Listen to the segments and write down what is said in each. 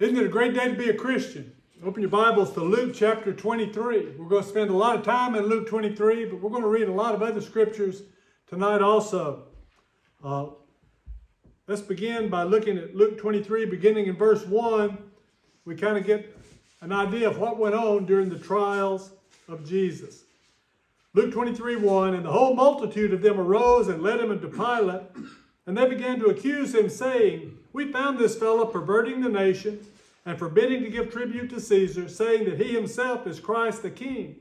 Isn't it a great day to be a Christian? Open your Bibles to Luke chapter 23. We're going to spend a lot of time in Luke 23, but we're going to read a lot of other scriptures tonight also. Let's begin by looking at Luke 23, beginning in verse 1. We kind of get an idea of what went on during the trials of Jesus. Luke 23:1, and the whole multitude of them arose and led him unto Pilate, and they began to accuse him, saying, We found this fellow perverting the nation and forbidding to give tribute to Caesar, saying that he himself is Christ the King.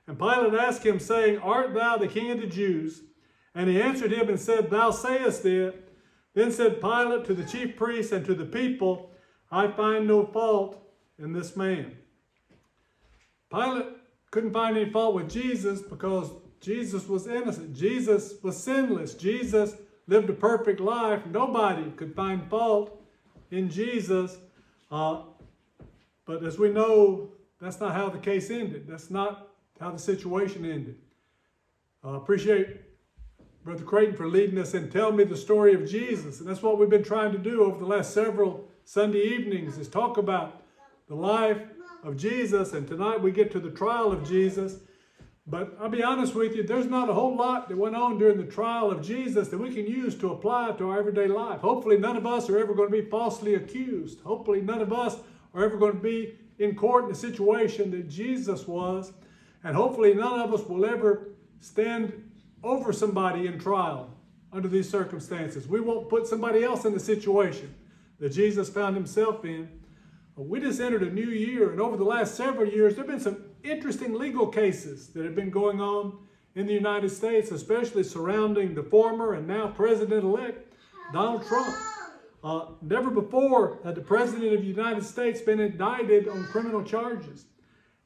And Pilate asked him, saying, Art thou the King of the Jews? And he answered him and said, Thou sayest it. Then said Pilate to the chief priests and to the people, I find no fault in this man. Pilate couldn't find any fault with Jesus because Jesus was innocent. Jesus was sinless. Jesus lived a perfect life. Nobody could find fault in Jesus. But as we know, that's not how the case ended. That's not how the situation ended. I appreciate Brother Creighton for leading us and telling me the story of Jesus. And that's what we've been trying to do over the last several Sunday evenings, is talk about the life of Jesus. And tonight we get to the trial of Jesus. But I'll be honest with you, there's not a whole lot that went on during the trial of Jesus that we can use to apply to our everyday life. Hopefully none of us are ever going to be falsely accused. Hopefully none of us are ever going to be in court in the situation that Jesus was. And hopefully none of us will ever stand over somebody in trial under these circumstances. We won't put somebody else in the situation that Jesus found himself in. We just entered a new year, and over the last several years, there have been some interesting legal cases that have been going on in the United States, especially surrounding the former and now President-elect Donald Trump. Never before had the President of the United States been indicted on criminal charges.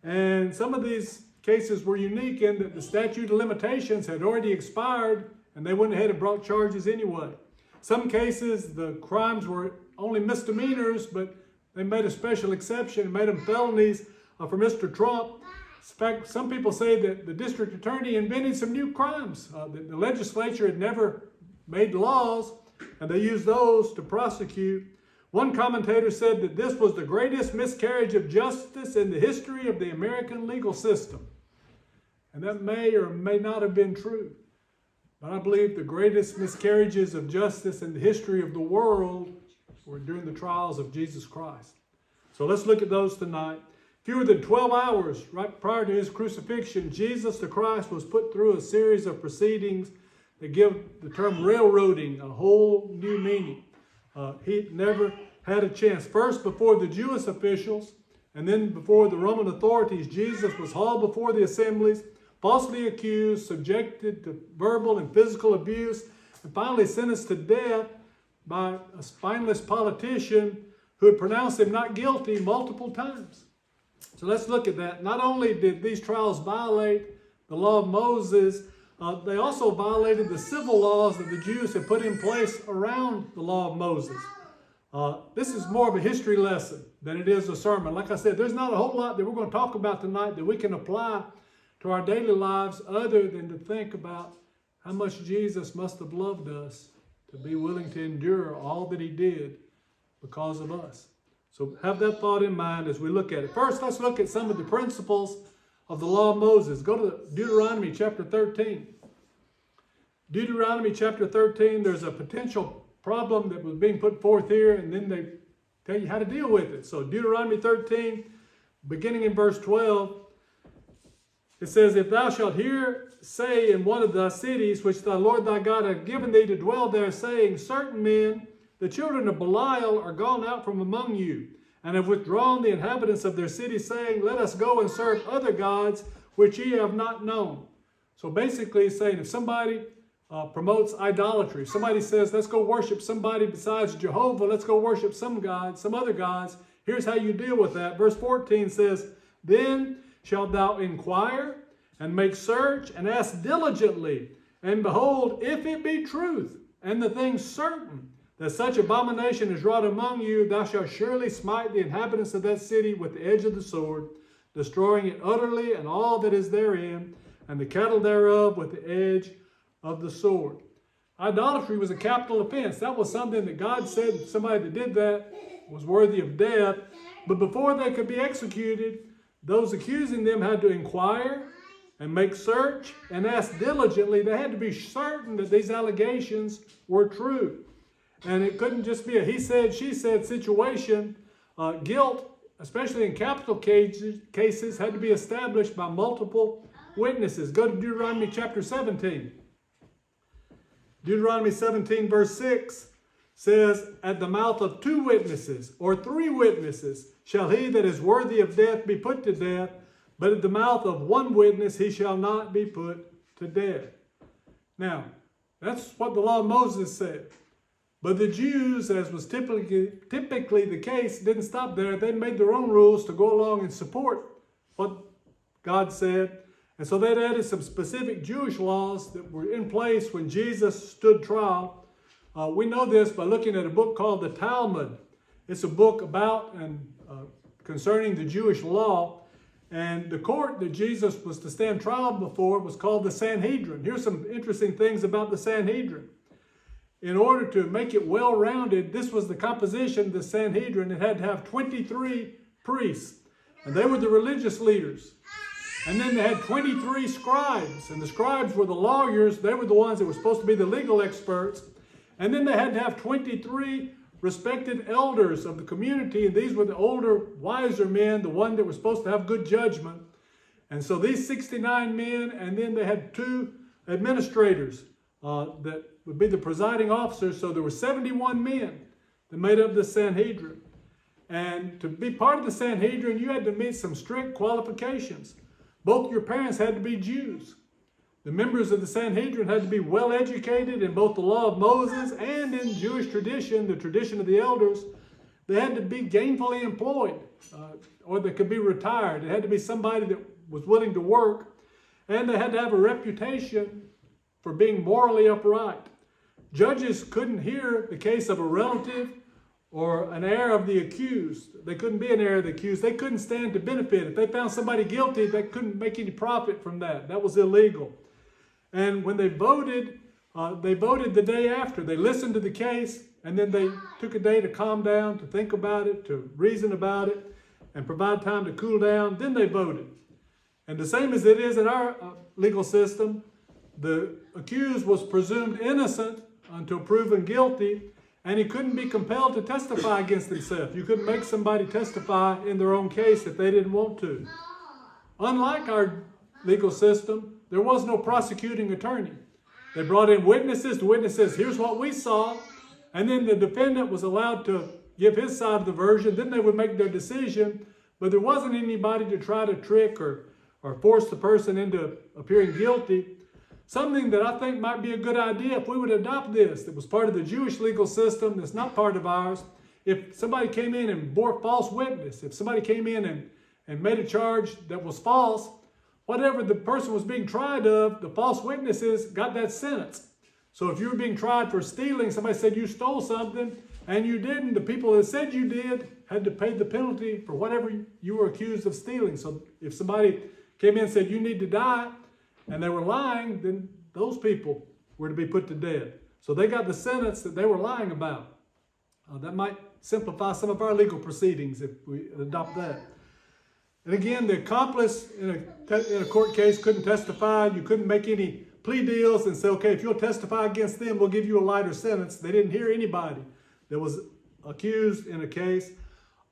And some of these cases were unique in that the statute of limitations had already expired and they went ahead and brought charges anyway. Some cases, the crimes were only misdemeanors, but they made a special exception and made them felonies for Mr. Trump. In fact, some people say that the district attorney invented some new crimes. The legislature had never made laws, and they used those to prosecute. One commentator said that this was the greatest miscarriage of justice in the history of the American legal system. And that may or may not have been true. But I believe the greatest miscarriages of justice in the history of the world were during the trials of Jesus Christ. So let's look at those tonight. Fewer than 12 hours right prior to his crucifixion, Jesus the Christ was put through a series of proceedings that give the term railroading a whole new meaning. He never had a chance. First, before the Jewish officials, and then before the Roman authorities, Jesus was hauled before the assemblies, falsely accused, subjected to verbal and physical abuse, and finally sentenced to death by a spineless politician who had pronounced him not guilty multiple times. So let's look at that. Not only did these trials violate the law of Moses, they also violated the civil laws that the Jews had put in place around the law of Moses. This is more of a history lesson than it is a sermon. Like I said, there's not a whole lot that we're going to talk about tonight that we can apply to our daily lives other than to think about how much Jesus must have loved us to be willing to endure all that he did because of us. So have that thought in mind as we look at it. First, let's look at some of the principles of the law of Moses. Go to Deuteronomy chapter 13. Deuteronomy chapter 13, there's a potential problem that was being put forth here, and then they tell you how to deal with it. So Deuteronomy 13, beginning in verse 12, it says, If thou shalt hear say in one of thy cities, which thy Lord thy God hath given thee to dwell there, saying, Certain men, the children of Belial, are gone out from among you, and have withdrawn the inhabitants of their city, saying, Let us go and serve other gods, which ye have not known. So basically he's saying, if somebody promotes idolatry, if somebody says, let's go worship somebody besides Jehovah, let's go worship some gods, some other gods, here's how you deal with that. Verse 14 says, Then shalt thou inquire and make search and ask diligently, and behold, if it be truth, and the thing certain, that such abomination is wrought among you, thou shalt surely smite the inhabitants of that city with the edge of the sword, destroying it utterly and all that is therein, and the cattle thereof with the edge of the sword. Idolatry was a capital offense. That was something that God said somebody that did that was worthy of death. But before they could be executed, those accusing them had to inquire and make search and ask diligently. They had to be certain that these allegations were true. And it couldn't just be a he said, she said situation. Guilt, especially in capital cases, had to be established by multiple witnesses. Go to Deuteronomy chapter 17. Deuteronomy 17 verse 6 says, at the mouth of 2 witnesses or 3 witnesses shall he that is worthy of death be put to death, but at the mouth of 1 witness he shall not be put to death. Now, that's what the law of Moses said. But the Jews, as was typically the case, didn't stop there. They made their own rules to go along and support what God said. And so they'd added some specific Jewish laws that were in place when Jesus stood trial. We know this by looking at a book called the Talmud. It's a book about and concerning the Jewish law. And the court that Jesus was to stand trial before was called the Sanhedrin. Here's some interesting things about the Sanhedrin. In order to make it well-rounded, this was the composition of the Sanhedrin. It had to have 23 priests, and they were the religious leaders. And then they had 23 scribes, and the scribes were the lawyers. They were the ones that were supposed to be the legal experts. And then they had to have 23 respected elders of the community, and these were the older, wiser men, the one that were supposed to have good judgment. And so these 69 men, and then they had 2 administrators that would be the presiding officers. So there were 71 men that made up the Sanhedrin. And to be part of the Sanhedrin, you had to meet some strict qualifications. Both your parents had to be Jews. The members of the Sanhedrin had to be well educated in both the law of Moses and in Jewish tradition, the tradition of the elders. They had to be gainfully employed, or they could be retired. It had to be somebody that was willing to work. And they had to have a reputation for being morally upright. Judges couldn't hear the case of a relative or an heir of the accused. They couldn't be an heir of the accused. They couldn't stand to benefit. If they found somebody guilty, they couldn't make any profit from that. That was illegal. And when they voted the day after. They listened to the case, and then they took a day to calm down, to think about it, to reason about it, and provide time to cool down. Then they voted. And the same as it is in our legal system, the accused was presumed innocent until proven guilty, and he couldn't be compelled to testify against himself. You couldn't make somebody testify in their own case if they didn't want to. Unlike our legal system, there was no prosecuting attorney. They brought in witnesses. The witness says, here's what we saw. And then the defendant was allowed to give his side of the version. Then they would make their decision. But there wasn't anybody to try to trick or force the person into appearing guilty. Something that I think might be a good idea if we would adopt this, that was part of the Jewish legal system, that's not part of ours. If somebody came in and bore false witness, if somebody came in and made a charge that was false, whatever the person was being tried of, the false witnesses got that sentence. So if you were being tried for stealing, somebody said you stole something and you didn't, the people that said you did had to pay the penalty for whatever you were accused of stealing. So if somebody came in and said you need to die, and they were lying, then those people were to be put to death. So they got the sentence that they were lying about. That might simplify some of our legal proceedings if we adopt that. And again, the accomplice in a court case couldn't testify. You couldn't make any plea deals and say, okay, if you'll testify against them, we'll give you a lighter sentence. They didn't hear anybody that was accused in a case.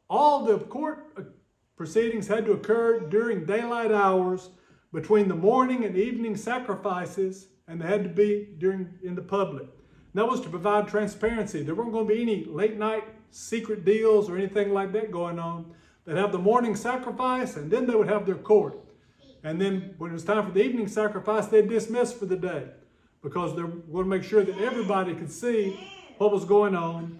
All the court proceedings had to occur during daylight hours, between the morning and evening sacrifices, and they had to be in the public. And that was to provide transparency. There weren't going to be any late night secret deals or anything like that going on. They'd have the morning sacrifice, and then they would have their court. And then when it was time for the evening sacrifice, they'd dismiss for the day, because they're going to make sure that everybody could see what was going on.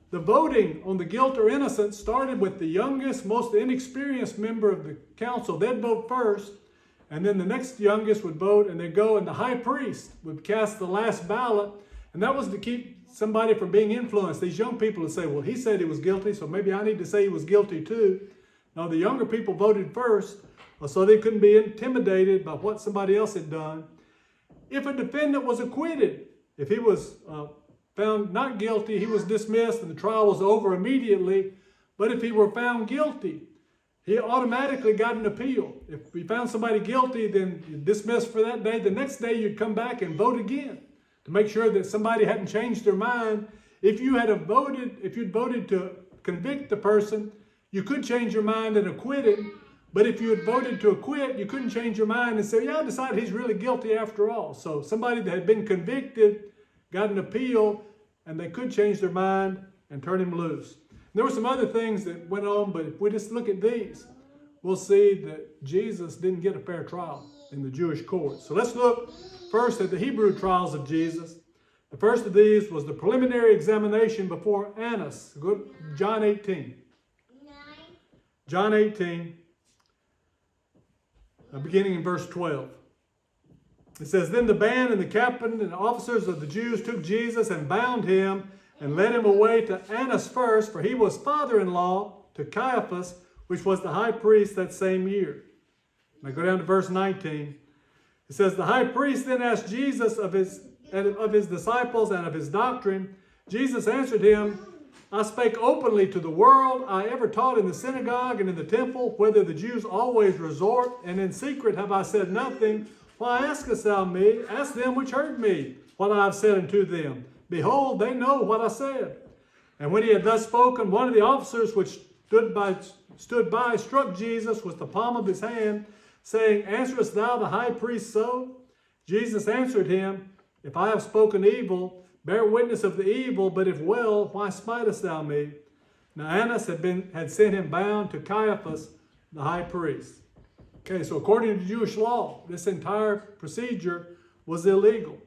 The voting on the guilt or innocence started with the youngest, most inexperienced member of the council. They'd vote first. And then the next youngest would vote, and they'd go, and the high priest would cast the last ballot. And that was to keep somebody from being influenced. These young people would say, well, he said he was guilty, so maybe I need to say he was guilty too. Now, the younger people voted first, so they couldn't be intimidated by what somebody else had done. If a defendant was acquitted, if he was found not guilty, he was dismissed, and the trial was over immediately. But if he were found guilty, he automatically got an appeal. If we found somebody guilty, then you dismissed for that day. The next day you'd come back and vote again to make sure that somebody hadn't changed their mind. If you'd voted to convict the person, you could change your mind and acquit him. But if you had voted to acquit, you couldn't change your mind and say, yeah, I decided he's really guilty after all. So somebody that had been convicted got an appeal, and they could change their mind and turn him loose. There were some other things that went on, but if we just look at these, we'll see that Jesus didn't get a fair trial in the Jewish court. So let's look first at the Hebrew trials of Jesus. The first of these was the preliminary examination before Annas. Go to John 18. John 18, beginning in verse 12. It says, Then the band and the captain and the officers of the Jews took Jesus and bound him and led him away to Annas first, for he was father-in-law to Caiaphas, which was the high priest that same year. Now go down to verse 19. It says, The high priest then asked Jesus of his disciples and of his doctrine. Jesus answered him, I spake openly to the world. I ever taught in the synagogue and in the temple, whether the Jews always resort, and in secret have I said nothing. Why askest thou me? Ask them which heard me what I have said unto them. Behold, they know what I said. And when he had thus spoken, one of the officers which stood by struck Jesus with the palm of his hand, saying, Answerest thou the high priest so? Jesus answered him, If I have spoken evil, bear witness of the evil, but if well, why smitest thou me? Now Annas had sent him bound to Caiaphas, the high priest. Okay, so according to Jewish law, this entire procedure was illegal.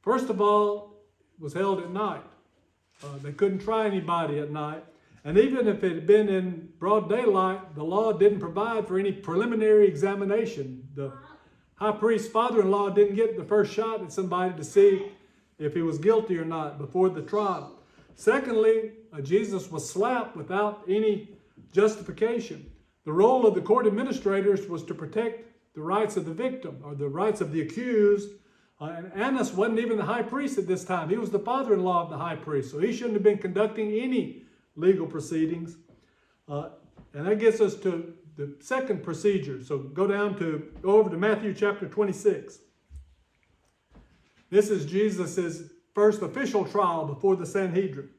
First of all, it was held at night. They couldn't try anybody at night. And even if it had been in broad daylight, the law didn't provide for any preliminary examination. The high priest's father-in-law didn't get the first shot at somebody to see if he was guilty or not before the trial. Secondly, Jesus was slapped without any justification. The role of the court administrators was to protect the rights of the victim or the rights of the accused. And Annas wasn't even the high priest at this time. He was the father-in-law of the high priest, so he shouldn't have been conducting any legal proceedings. And that gets us to the second procedure. So go over to Matthew chapter 26. This is Jesus' first official trial before the Sanhedrin.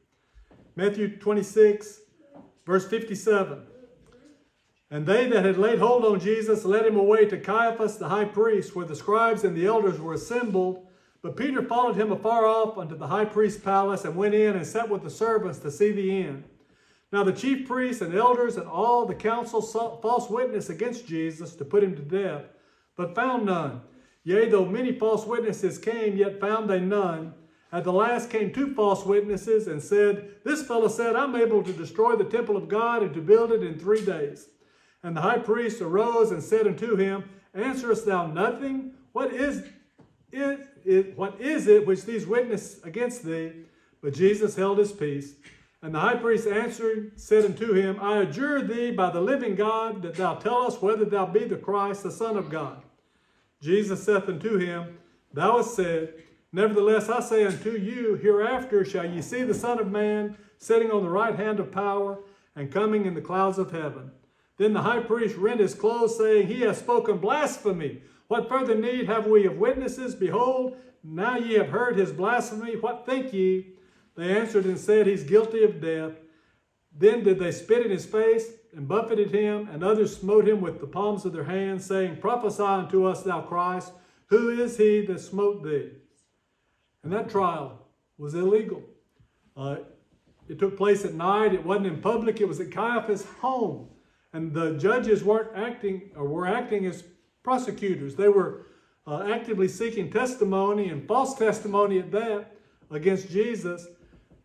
Matthew 26, verse 57. And they that had laid hold on Jesus led him away to Caiaphas the high priest, where the scribes and the elders were assembled. But Peter followed him afar off unto the high priest's palace, and went in and sat with the servants to see the end. Now the chief priests and elders and all the council sought false witness against Jesus to put him to death, but found none. Yea, though many false witnesses came, yet found they none. At the last came 2 false witnesses, and said, This fellow said, I'm able to destroy the temple of God and to build it in 3 days. And the high priest arose and said unto him, Answerest thou nothing? What is it which these witness against thee? But Jesus held his peace. And the high priest answered, said unto him, I adjure thee by the living God, that thou tell us whether thou be the Christ, the Son of God. Jesus saith unto him, Thou hast said, Nevertheless I say unto you, hereafter shall ye see the Son of Man sitting on the right hand of power, and coming in the clouds of heaven. Then the high priest rent his clothes, saying, He hath spoken blasphemy. What further need have we of witnesses? Behold, now ye have heard his blasphemy. What think ye? They answered and said, He's guilty of death. Then did they spit in his face and buffeted him, and others smote him with the palms of their hands, saying, Prophesy unto us, thou Christ. Who is he that smote thee? And that trial was illegal. It took place at night. It wasn't in public. It was at Caiaphas' home. And the judges were acting as prosecutors. They were actively seeking testimony, and false testimony at that, against Jesus.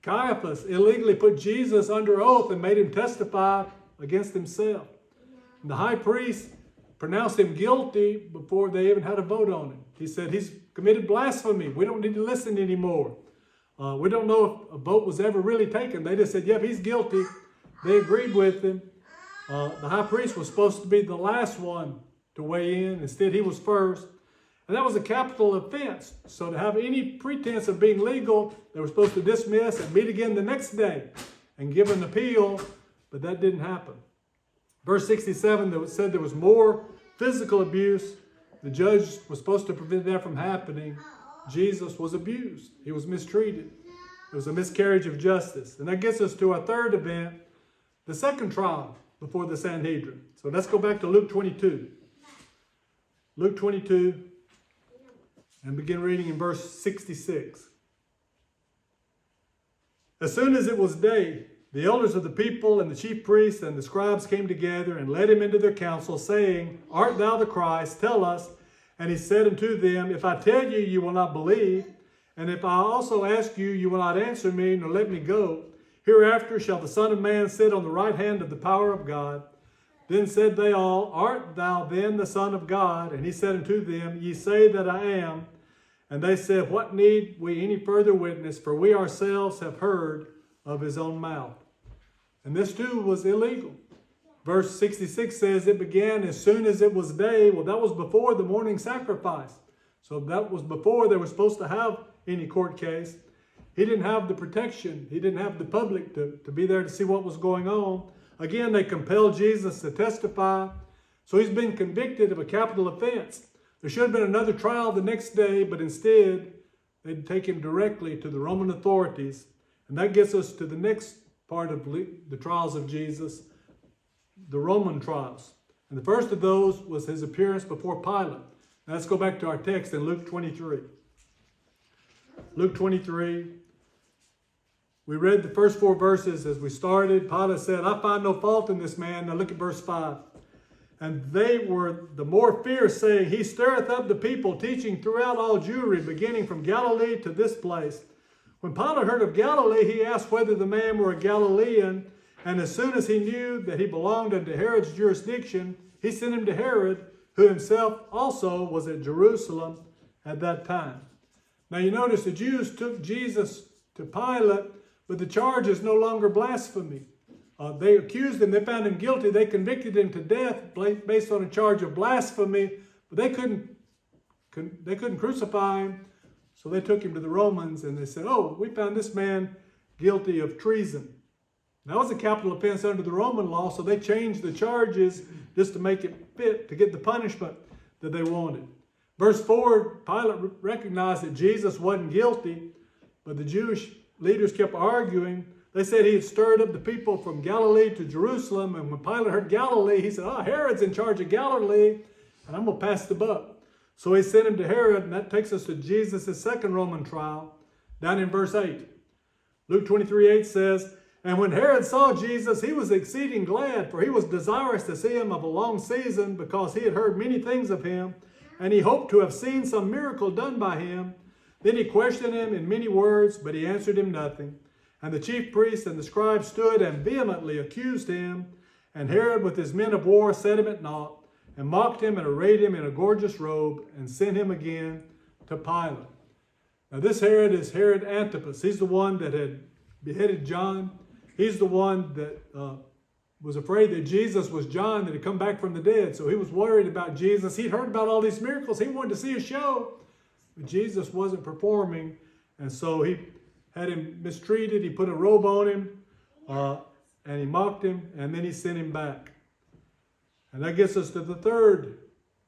Caiaphas illegally put Jesus under oath and made him testify against himself. And the high priest pronounced him guilty before they even had a vote on him. He said, He's committed blasphemy. We don't need to listen anymore. We don't know if a vote was ever really taken. They just said, Yep, he's guilty. They agreed with him. The high priest was supposed to be the last one to weigh in. Instead, he was first. And that was a capital offense. So to have any pretense of being legal, they were supposed to dismiss and meet again the next day and give an appeal. but that didn't happen. Verse 67 that said there was more physical abuse. The judge was supposed to prevent that from happening. Jesus was abused. He was mistreated. It was a miscarriage of justice. And that gets us to our third event, the second trial before the Sanhedrin. So let's go back to Luke 22. Luke 22 and begin reading in verse 66. As soon as it was day, the elders of the people and the chief priests and the scribes came together and led him into their council, saying, Art thou the Christ? Tell us. And he said unto them, If I tell you, you will not believe. And if I also ask you, you will not answer me, nor let me go. Hereafter shall the Son of Man sit on the right hand of the power of God. Then said they all, Art thou then the Son of God? And he said unto them, Ye say that I am. And they said, What need we any further witness? For we ourselves have heard of his own mouth. And this too was illegal. Verse 66 says it began as soon as it was day. Well, that was before the morning sacrifice. So that was before they were supposed to have any court case. He didn't have the protection. He didn't have the public to be there to see what was going on. Again, they compelled Jesus to testify. So he's been convicted of a capital offense. There should have been another trial the next day, but instead, they'd take him directly to the Roman authorities. And that gets us to the next part of the trials of Jesus, the Roman trials. And the first of those was his appearance before Pilate. Now let's go back to our text in Luke 23. Luke 23. We read the first 4 verses as we started. Pilate said, I find no fault in this man. Now look at verse 5. And they were the more fierce, saying, He stirreth up the people, teaching throughout all Jewry, beginning from Galilee to this place. When Pilate heard of Galilee, he asked whether the man were a Galilean. And as soon as he knew that he belonged unto Herod's jurisdiction, he sent him to Herod, who himself also was at Jerusalem at that time. Now you notice the Jews took Jesus to Pilate, but the charge is no longer blasphemy. They accused him, they found him guilty, they convicted him to death based on a charge of blasphemy, but they couldn't crucify him, so they took him to the Romans and they said, oh, we found this man guilty of treason. That was a capital offense under the Roman law, so they changed the charges just to make it fit to get the punishment that they wanted. Verse 4, Pilate recognized that Jesus wasn't guilty, but the Jewish leaders kept arguing. They said he had stirred up the people from Galilee to Jerusalem, and when Pilate heard Galilee, he said, Herod's in charge of Galilee, and I'm going to pass the buck. So he sent him to Herod, and that takes us to Jesus' second Roman trial, down in verse 8. Luke 23:8 says, And when Herod saw Jesus, he was exceeding glad, for he was desirous to see him of a long season, because he had heard many things of him, and he hoped to have seen some miracle done by him. Then he questioned him in many words, but he answered him nothing. And the chief priests and the scribes stood and vehemently accused him. And Herod with his men of war set him at naught, and mocked him and arrayed him in a gorgeous robe, and sent him again to Pilate. Now this Herod is Herod Antipas. He's the one that had beheaded John. He's the one that was afraid that Jesus was John, that had come back from the dead. So he was worried about Jesus. He'd heard about all these miracles. He wanted to see a show. But Jesus wasn't performing. And so he had him mistreated. He put a robe on him. And he mocked him. And then he sent him back. And that gets us to the third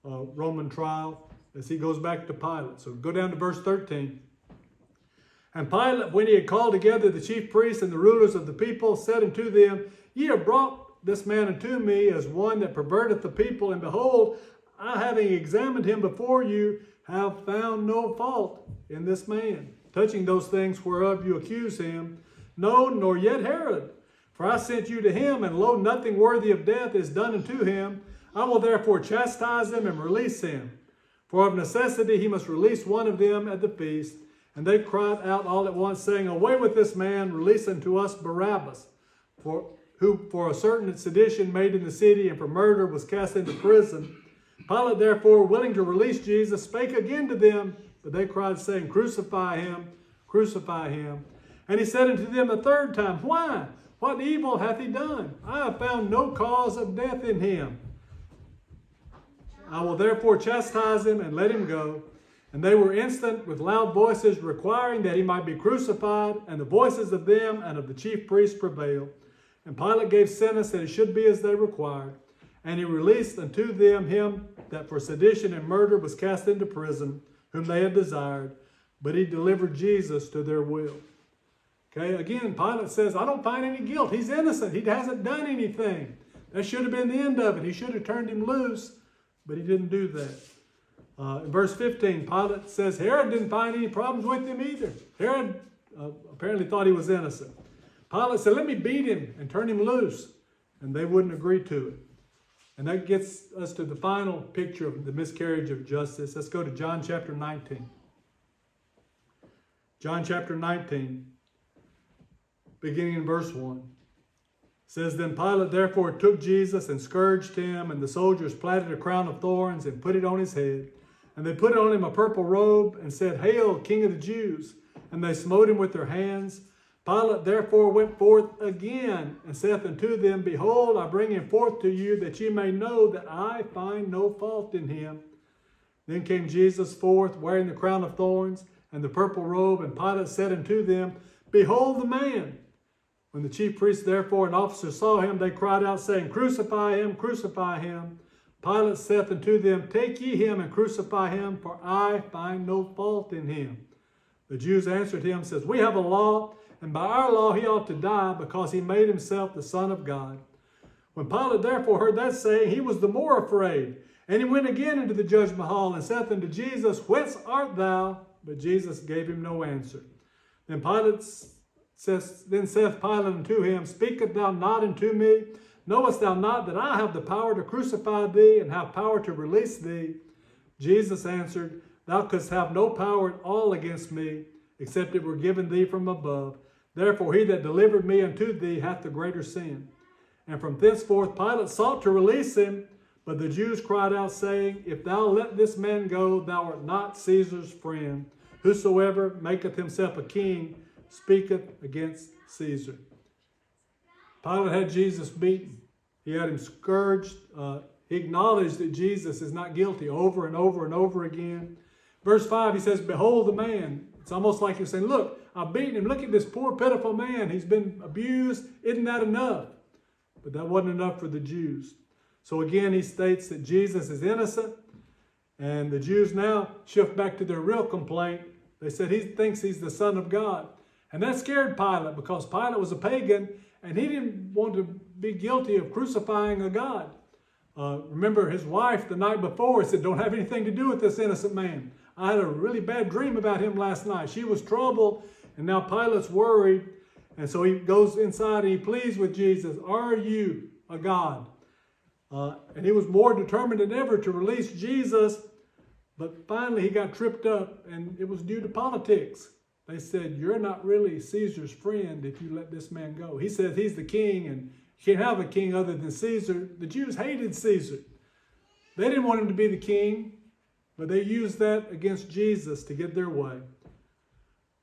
Roman trial as he goes back to Pilate. So go down to verse 13. And Pilate, when he had called together the chief priests and the rulers of the people, said unto them, Ye have brought this man unto me as one that perverteth the people, and behold, I, having examined him before you, have found no fault in this man, touching those things whereof you accuse him. No, nor yet Herod. For I sent you to him, and lo, nothing worthy of death is done unto him. I will therefore chastise him and release him. For of necessity he must release one of them at the feast. And they cried out all at once, saying, Away with this man, release unto us Barabbas, who for a certain sedition made in the city, and for murder was cast into prison. Pilate therefore, willing to release Jesus, spake again to them, but they cried, saying, Crucify him, crucify him. And he said unto them a third time, Why? What evil hath he done? I have found no cause of death in him. I will therefore chastise him and let him go. And they were instant with loud voices, requiring that he might be crucified. And the voices of them and of the chief priests prevailed. And Pilate gave sentence that it should be as they required. And he released unto them him that for sedition and murder was cast into prison, whom they had desired. But he delivered Jesus to their will. Okay, again, Pilate says, I don't find any guilt. He's innocent. He hasn't done anything. That should have been the end of it. He should have turned him loose, but he didn't do that. In verse 15, Pilate says Herod didn't find any problems with him either. Herod apparently thought he was innocent. Pilate said, let me beat him and turn him loose. And they wouldn't agree to it. And that gets us to the final picture of the miscarriage of justice. Let's go to John chapter 19. John chapter 19, beginning in verse 1. It says, Then Pilate therefore took Jesus and scourged him, and the soldiers platted a crown of thorns and put it on his head. And they put on him a purple robe and said, Hail, King of the Jews! And they smote him with their hands. Pilate therefore went forth again and saith unto them, Behold, I bring him forth to you, that ye may know that I find no fault in him. Then came Jesus forth, wearing the crown of thorns and the purple robe, and Pilate said unto them, Behold the man! When the chief priests therefore and officers saw him, they cried out, saying, Crucify him, crucify him. Pilate saith unto them, Take ye him and crucify him, for I find no fault in him. The Jews answered him, says, We have a law, and by our law he ought to die, because he made himself the Son of God. When Pilate therefore heard that saying, he was the more afraid. And he went again into the judgment hall, and saith unto Jesus, Whence art thou? But Jesus gave him no answer. Then saith Pilate unto him, Speakest thou not unto me? Knowest thou not that I have the power to crucify thee, and have power to release thee? Jesus answered, Thou couldst have no power at all against me, except it were given thee from above. Therefore he that delivered me unto thee hath the greater sin. And from thenceforth Pilate sought to release him, but the Jews cried out, saying, If thou let this man go, thou art not Caesar's friend. Whosoever maketh himself a king speaketh against Caesar. Pilate had Jesus beaten. He had him scourged. He acknowledged that Jesus is not guilty over and over and over again. Verse 5, he says, Behold the man. It's almost like he's saying, Look, I've beaten him. Look at this poor, pitiful man. He's been abused. Isn't that enough? But that wasn't enough for the Jews. So again, he states that Jesus is innocent. And the Jews now shift back to their real complaint. They said he thinks he's the Son of God. And that scared Pilate, because Pilate was a pagan and he didn't want to be guilty of crucifying a God. Remember his wife the night before said, Don't have anything to do with this innocent man. I had a really bad dream about him last night. She was troubled, and now Pilate's worried. And so he goes inside and he pleads with Jesus, Are you a God? And he was more determined than ever to release Jesus. But finally he got tripped up, and it was due to politics. They said, You're not really Caesar's friend if you let this man go. He says he's the king, and you can't have a king other than Caesar. The Jews hated Caesar. They didn't want him to be the king, but they used that against Jesus to get their way.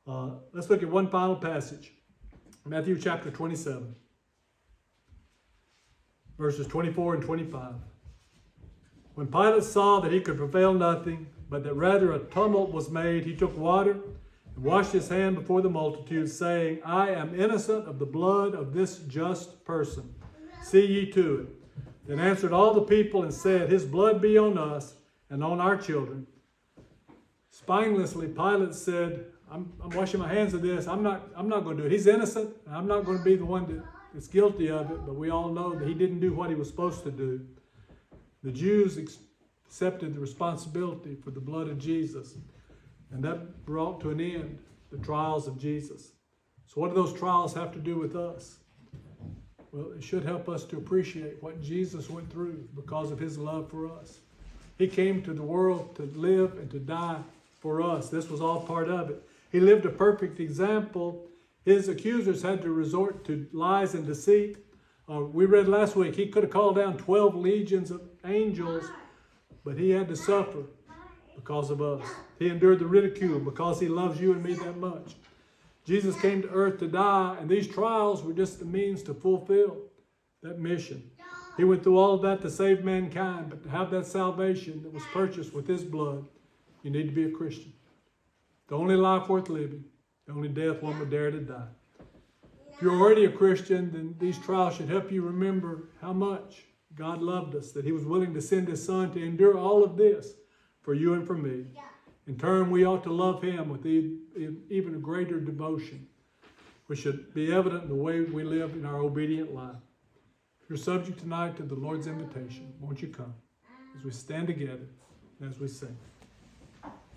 Let's look at one final passage. Matthew chapter 27, verses 24 and 25. When Pilate saw that he could prevail nothing, but that rather a tumult was made, he took water and washed his hand before the multitude, saying, I am innocent of the blood of this just person. See ye to it. Then answered all the people and said, His blood be on us and on our children. Spinelessly, Pilate said, I'm washing my hands of this. I'm not going to do it. He's innocent. I'm not going to be the one that's guilty of it, but we all know that he didn't do what he was supposed to do. The Jews accepted the responsibility for the blood of Jesus, and that brought to an end the trials of Jesus. So what do those trials have to do with us? Well, it should help us to appreciate what Jesus went through because of his love for us. He came to the world to live and to die for us. This was all part of it. He lived a perfect example. His accusers had to resort to lies and deceit. We read last week, he could have called down 12 legions of angels, but he had to suffer because of us. He endured the ridicule because he loves you and me that much. Jesus came to earth to die, and these trials were just the means to fulfill that mission. He went through all of that to save mankind, but to have that salvation that was purchased with his blood, you need to be a Christian. The only life worth living, the only death one would dare to die. If you're already a Christian, then these trials should help you remember how much God loved us, that He was willing to send His Son to endure all of this for you and for me. In turn, we ought to love Him with even a greater devotion, which should be evident in the way we live in our obedient life. If you're subject tonight to the Lord's invitation, won't you come as we stand together and as we sing?